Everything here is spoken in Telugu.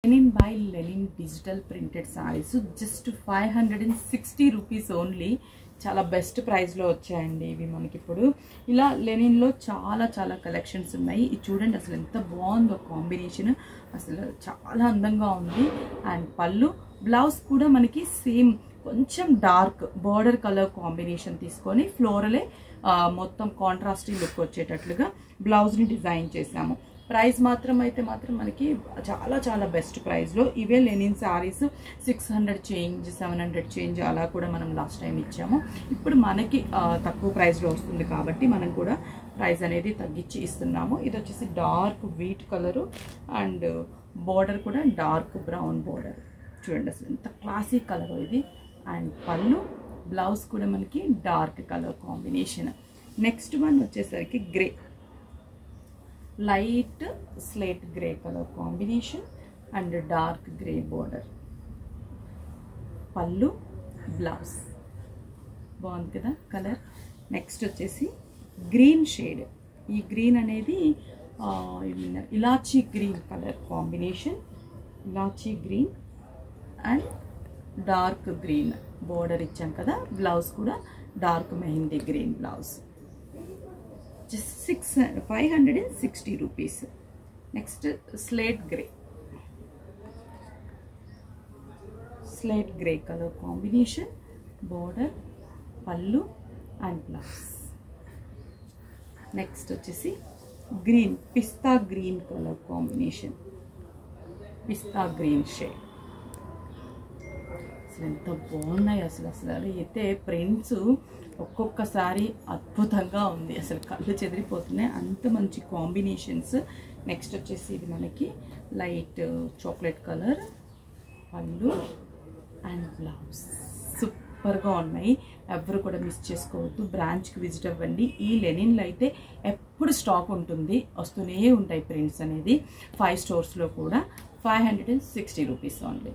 Lenin by Lenin digital printed saris just 560 rupees only. చాలా బెస్ట్ ప్రైస్లో వచ్చాయండి ఇవి మనకి. ఇప్పుడు ఇలా లెనిన్లో చాలా చాలా కలెక్షన్స్ ఉన్నాయి. ఇది చూడండి అసలు ఎంత బాగుందో కాంబినేషన్, అసలు చాలా అందంగా ఉంది. అండ్ పళ్ళు, బ్లౌజ్ కూడా మనకి సేమ్ కొంచెం డార్క్ బార్డర్ కలర్ కాంబినేషన్ తీసుకొని ఫ్లోరలే మొత్తం కాంట్రాస్టీ లుక్ వచ్చేటట్లుగా బ్లౌజ్ని డిజైన్ చేసాము. ప్రైస్ మాత్రం మనకి చాలా చాలా బెస్ట్ ప్రైస్లో ఇవే లెనిన్ శారీస్ 600 చేంజ్ 700 చేంజ్ అలా కూడా మనం లాస్ట్ టైం ఇచ్చాము. ఇప్పుడు మనకి తక్కువ ప్రైస్లో వస్తుంది కాబట్టి మనం కూడా ప్రైస్ అనేది తగ్గించి ఇస్తున్నాము. ఇది వచ్చేసి dark wheat colour and border కూడా డార్క్ బ్రౌన్ బోర్డర్. చూడండి అసలు ఎంత క్లాసీ కలర్ ఇది. అండ్ పళ్ళు, బ్లౌజ్ కూడా మనకి dark colour combination. Next one వచ్చేసరికి grey, light slate grey colour combination and dark grey border. పళ్ళు, బ్లౌజ్ బాగుంది కదా కలర్. నెక్స్ట్ వచ్చేసి గ్రీన్ షేడ్. ఈ గ్రీన్ అనేది elaichi green colour combination, elaichi green and dark green border ఇచ్చాం కదా. బ్లౌజ్ కూడా dark mehndi green blouse. Just 560 rupees. Next slate grey colour combination, border, పళ్ళు అండ్ బ్లౌజ్. నెక్స్ట్ వచ్చేసి గ్రీన్, పిస్తా గ్రీన్ కలర్ కాంబినేషన్, పిస్తా గ్రీన్ షేడ్. అసలు ఎంత బాగున్నాయి అసలు అయితే ప్రింట్స్ ఒక్కొక్కసారి అద్భుతంగా ఉంది. అసలు కళ్ళు చెదిరిపోతున్నాయి, అంత మంచి కాంబినేషన్స్. నెక్స్ట్ వచ్చేసి ఇది మనకి లైట్ చాక్లెట్ కలర్, పళ్ళు అండ్ బ్లౌజ్. సూపర్గా ఉన్నాయి, ఎవరు కూడా మిస్ చేసుకోవద్దు. బ్రాంచ్కి విజిట్ అవ్వండి. ఈ లెనిన్లో అయితే ఎప్పుడు స్టాక్ ఉంటుంది, వస్తూనే ఉంటాయి ప్రింట్స్ అనేది. 5 స్టోర్స్లో కూడా 560 రూపీస్ ఓన్లీ.